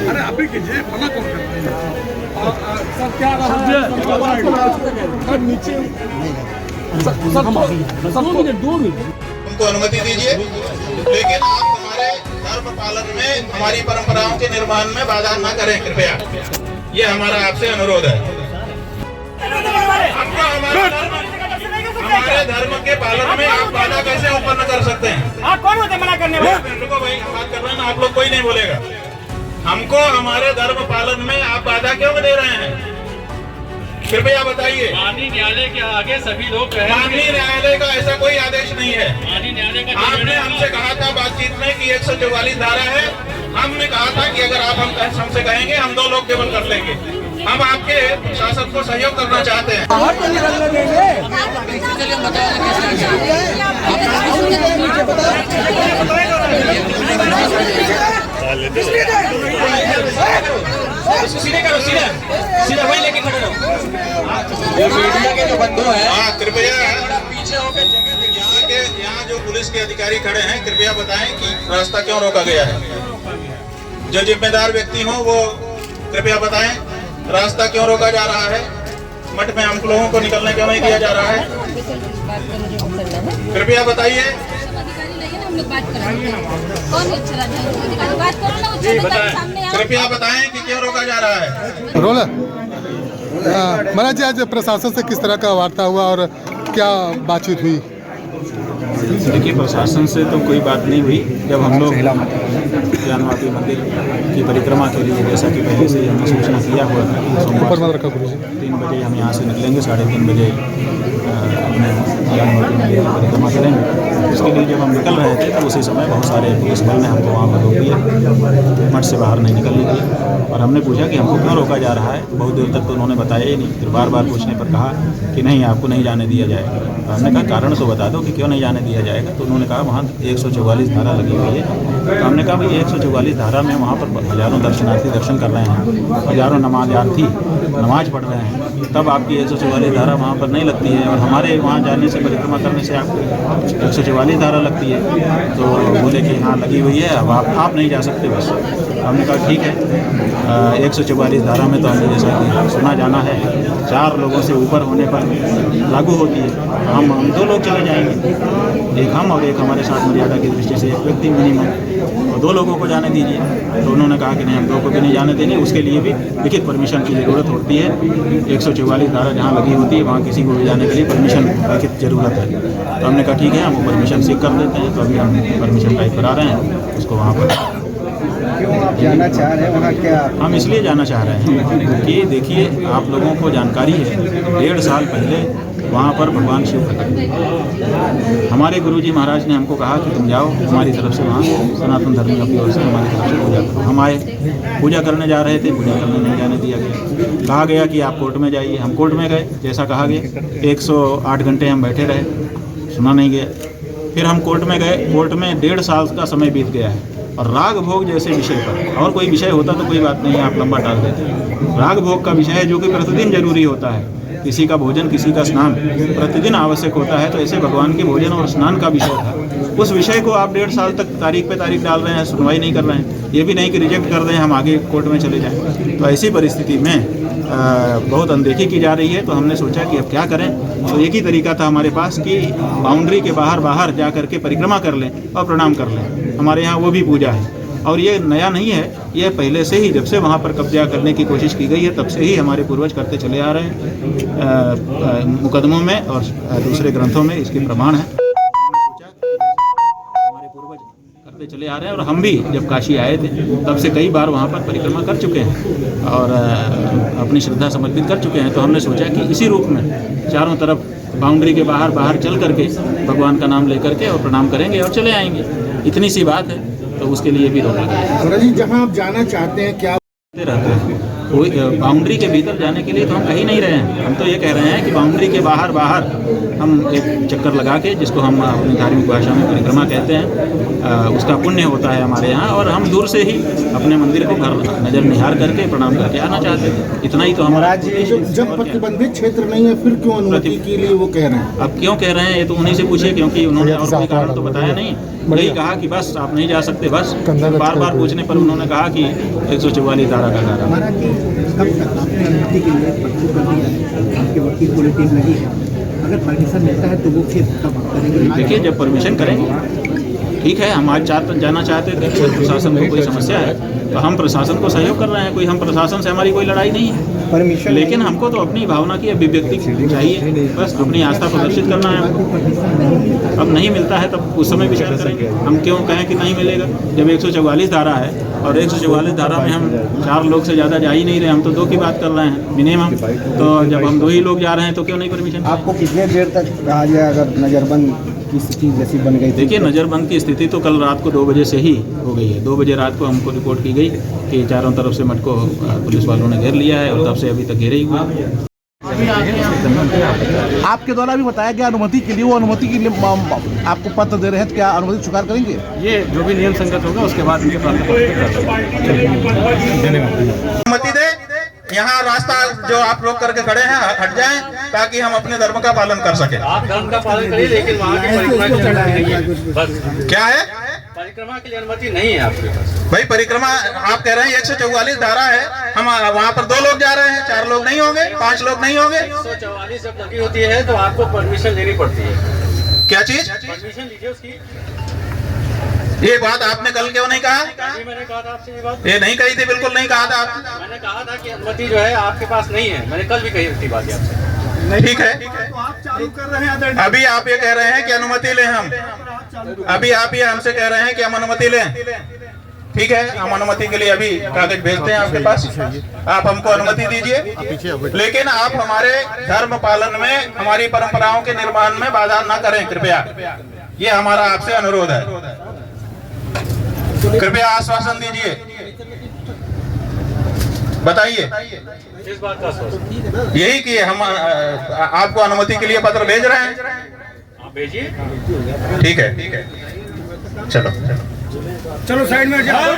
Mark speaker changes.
Speaker 1: अरे अभी कीजिए, मना कौन कर रहे हैं? सर क्या नीचे
Speaker 2: उनको अनुमति दीजिए, लेकिन आप हमारे धर्म पालन में, हमारी परंपराओं के निर्माण में बाधा न करें कृपया। ये हमारा आपसे अनुरोध है। आपको हमारे धर्म के पालन में आप बाधा कैसे उत्पन्न कर सकते हैं?
Speaker 3: आप कौन होते मना करने वाले?
Speaker 2: रुको भाई, बात कर रहे हैं ना, आप लोग कोई नहीं बोलेगा। हमको हमारे धर्म पालन में आप बाधा क्यों दे रहे हैं? कृपया बताइए।
Speaker 4: माननीय न्यायालय के आगे सभी लोग
Speaker 2: माननीय न्यायालय का ऐसा कोई आदेश नहीं है।
Speaker 4: माननीय न्यायालय का
Speaker 2: आपने हमसे कहा था बातचीत में कि 144 धारा है। हमने कहा था कि अगर आप हमसे कहेंगे हम 2 लोग केवल कर लेंगे। हम आपके शासन को सहयोग करना चाहते हैं।
Speaker 3: सीधे करो, सीधा वही लेके खड़े रहो। मीडिया के जो बंधु हैं,
Speaker 2: कृपया
Speaker 3: पीछे होकर
Speaker 2: यहाँ जो पुलिस के अधिकारी खड़े हैं, कृपया बताएं कि रास्ता क्यों रोका गया है। जो जिम्मेदार व्यक्ति हो वो कृपया बताएं रास्ता क्यों रोका जा रहा है। मठ में हम लोगों को निकलने क्यों नहीं दिया जा रहा है, कृपया बताइए। कृपया बताएं कि क्यों रोका जा रहा है।
Speaker 5: रोला महाराज जी, आज प्रशासन से किस तरह का वार्ता हुआ और क्या बातचीत हुई?
Speaker 6: देखिए, प्रशासन से तो कोई बात नहीं हुई। जब हम लोग ज्ञानवापी मंदिर की परिक्रमा के लिए, जैसा कि पहले से ही हमने सूचना किया हुआ था, सोमवार 3 बजे हम यहाँ से निकलेंगे, 3:30 बजे अपने ज्ञानवापी मंदिर की परिक्रमा करेंगे। उसके लिए जब हम निकल रहे थे तो उसी समय बहुत सारे पुलिस बल ने हमको वहाँ पर रोक दिया, मठ से बाहर नहीं निकलने दिया। और हमने पूछा कि हमको क्यों रोका जा रहा है। बहुत देर तक तो उन्होंने बताया ही नहीं। फिर बार बार पूछने पर कहा कि नहीं, आपको नहीं जाने दिया जाएगा। तो हमने कहा कारण तो बता दो कि क्यों नहीं जाने दिया जाएगा। तो उन्होंने कहा वहाँ 144 धारा लगी हुई है। तो हमने कहा भाई 144 धारा में वहाँ पर हज़ारों दर्शनार्थी दर्शन कर रहे हैं, हज़ारों नमाज़ार्थी नमाज पढ़ रहे हैं, तब आपकी 144 धारा वहाँ पर नहीं लगती है। और हमारे वहाँ जाने से, परिक्रमा करने से आपको 144 धारा लगती है। तो बोले कि हाँ लगी हुई है, अब आप नहीं जा सकते बस। हमने कहा ठीक है। 144 धारा में तो हमने जैसा कि सुना जाना है 4 लोगों से ऊपर होने पर लागू होती है। हम 2 लोग चले जाएंगे, एक हम और एक हमारे साथ मर्यादा की दृष्टि से 1 व्यक्ति मिनिमम, तो 2 लोगों को जाने दीजिए। तो उन्होंने कहा कि नहीं, हम 2 को भी नहीं जाने देंगे। उसके लिए भी लिखित परमिशन की ज़रूरत होती है। 144 धारा जहाँ लगी होती है वहाँ किसी को भी जाने के लिए परमिशन लिखित ज़रूरत है। तो हमने कहा ठीक है, हम वो परमिशन सीख कर देते हैं। तो अभी हम परमिशन टाइप करा रहे हैं उसको वहाँ पर।
Speaker 7: क्यों आप जाना चाह रहे हैं वहाँ? क्या
Speaker 6: हम इसलिए जाना चाह रहे हैं कि देखिए, आप लोगों को जानकारी है 1.5 साल पहले वहाँ पर भगवान शिव प्रकट हुए। हमारे गुरुजी महाराज ने हमको कहा कि तुम जाओ हमारी तरफ से, वहाँ सनातन धर्मियों की ओर से हमारी तरफ से पूजा करो। हम आए, पूजा करने जा रहे थे, पूजा करने नहीं जाने दिया गया। कहा गया कि आप कोर्ट में जाइए। हम कोर्ट में गए, जैसा कहा गया। 108 घंटे हम बैठे रहे, सुना नहीं गया। फिर हम कोर्ट में गए, कोर्ट में 1.5 साल का समय बीत गया है। और राग भोग जैसे विषय पर, और कोई विषय होता तो कोई बात नहीं, आप लंबा टाल देते। राग भोग का विषय है जो कि प्रतिदिन जरूरी होता है। किसी का भोजन, किसी का स्नान प्रतिदिन आवश्यक होता है। तो ऐसे भगवान के भोजन और स्नान का विषय था। उस विषय को आप 1.5 साल तक तारीख पे तारीख डाल रहे हैं, सुनवाई नहीं कर रहे हैं। ये भी नहीं कि रिजेक्ट कर दें, हम आगे कोर्ट में चले जाएं। तो ऐसी परिस्थिति में बहुत अनदेखी की जा रही है। तो हमने सोचा कि अब क्या करें। तो एक ही तरीका था हमारे पास कि बाउंड्री के बाहर जा करके परिक्रमा कर लें और प्रणाम कर लें। हमारे यहाँ वो भी पूजा है। और ये नया नहीं है, ये पहले से ही, जब से वहाँ पर कब्जा करने की कोशिश की गई है तब से ही हमारे पूर्वज करते चले आ रहे हैं। मुकदमों में और दूसरे ग्रंथों में इसके प्रमाण है। हमारे पूर्वज करते चले आ रहे हैं। और हम भी जब काशी आए थे तब से कई बार वहाँ पर परिक्रमा कर चुके हैं और अपनी श्रद्धा समर्पित कर चुके हैं। तो हमने सोचा कि इसी रूप में चारों तरफ बाउंड्री के बाहर चल करके भगवान का नाम लेकर के और प्रणाम करेंगे और चले आएंगे। इतनी सी बात है। तो उसके लिए भी रोक लगा है।
Speaker 7: जी, जहाँ आप जाना चाहते हैं क्या
Speaker 6: रहते हैं, बाउंड्री के भीतर जाने के लिए तो हम कहीं नहीं रहे हैं। हम तो ये कह रहे हैं कि बाउंड्री के बाहर हम एक चक्कर लगा के, जिसको हम अपनी धार्मिक भाषा में परिक्रमा कहते हैं, उसका पुण्य होता है हमारे यहाँ, और हम दूर से ही अपने मंदिर को नज़र निहार करके प्रणाम करके आना चाहते थे। इतना ही तो हमारा।
Speaker 8: जब प्रतिबंधित क्षेत्र नहीं है फिर क्यों अनुमति के लिए वो कह रहे हैं?
Speaker 6: अब क्यों कह रहे हैं ये तो उन्हीं से पूछिए, क्योंकि उन्होंने और कोई कारण तो बताया नहीं। यही कहा कि बस आप नहीं जा सकते, बस बार बार पूछने पर उन्होंने कहा कि 144 धारा का धारा।
Speaker 7: महाराज जी, कब तक आपने अनुमति के लिए पत्र कर दिया है? आपके वकील पूरी टीम लगी है, अगर परमिशन मिलता है तो वो फिर कब करेंगे?
Speaker 6: देखिए, जब परमिशन करेंगे ठीक है। हम आज जाना चाहते थे, प्रशासन को कोई समस्या है तो हम प्रशासन को सहयोग कर रहे हैं। कोई हम प्रशासन से हमारी कोई लड़ाई नहीं है, लेकिन हमको तो अपनी भावना की अभिव्यक्ति चाहिए, बस अपनी आस्था प्रदर्शित करना है हमको। अब नहीं मिलता है तब उस समय विचार करेंगे। हम क्यों कहें कि नहीं मिलेगा, जब 144 धारा है और 144 धारा में हम 4 लोग से ज़्यादा जा ही नहीं रहे, हम तो 2 की बात कर रहे हैं मिनिमम। तो जब हम 2 ही लोग जा रहे हैं तो क्यों नहीं परमिशन?
Speaker 7: आपको कितने देर तक कहा जाए अगर नज़रबंद की स्थिति जैसी बन गई?
Speaker 6: देखिए, नज़रबंद की स्थिति तो कल रात को 2 बजे से ही हो गई है। 2 बजे रात को हमको रिपोर्ट की गई कि चारों तरफ से मठ को पुलिस वालों ने घेर लिया है और तब से अभी तक घेरे ही हुए हैं।
Speaker 8: आपके द्वारा भी बताया गया अनुमति के लिए, वो अनुमति के लिए आपको पत्र दे रहे हैं, तो क्या अनुमति स्वीकार करेंगे?
Speaker 6: ये जो भी नियम संगत होगा उसके बाद
Speaker 2: अनुमति दे। यहाँ रास्ता जो आप लोग करके खड़े हैं हट जाएं, ताकि हम अपने धर्म का पालन कर सके।
Speaker 4: आप धर्म का पालन करिए, लेकिन वहाँ की परिक्रमा की अनुमति नहीं है। बस
Speaker 2: क्या है?
Speaker 4: परिक्रमा के लिए अनुमति नहीं है आपके पास।
Speaker 2: भाई, परिक्रमा आप कह रहे हैं 144 धारा है, हम वहाँ पर 2 लोग जा रहे हैं, 4 लोग नहीं होंगे, 5 लोग नहीं होंगे।
Speaker 4: 144 जब लगी होती है तो आपको परमिशन लेनी पड़ती है।
Speaker 2: क्या चीज?
Speaker 4: परमिशन लीजिए उसकी।
Speaker 2: ये बात आपने कल क्यों नहीं कहा?
Speaker 4: मैंने कहा था आपसे ये बात।
Speaker 2: ये नहीं कही थी, बिल्कुल नहीं कहा था आपने।
Speaker 4: मैंने कहा था कि अनुमति जो है आपके पास नहीं है, मैंने कल भी कही थी बात आपसे।
Speaker 2: ठीक है, अभी आप ये कह रहे हैं कि अनुमति लें हम, अभी आप ये हमसे कह रहे हैं कि हम अनुमति लें। ठीक है, हम अनुमति के लिए अभी कागज भेजते हैं आपके पास, आप हमको अनुमति दीजिए, लेकिन आप हमारे धर्म पालन में, हमारी परंपराओं के निर्माण में बाधा न करें कृपया। ये हमारा आपसे अनुरोध है, कृपया आश्वासन दीजिए, बताइए।
Speaker 4: इस बात का आश्वासन
Speaker 2: यही कि हम आपको अनुमति के लिए पत्र भेज रहे हैं।
Speaker 4: आप भेजिए।
Speaker 2: ठीक है, ठीक है, चलो
Speaker 1: चलो साइड में जाओ।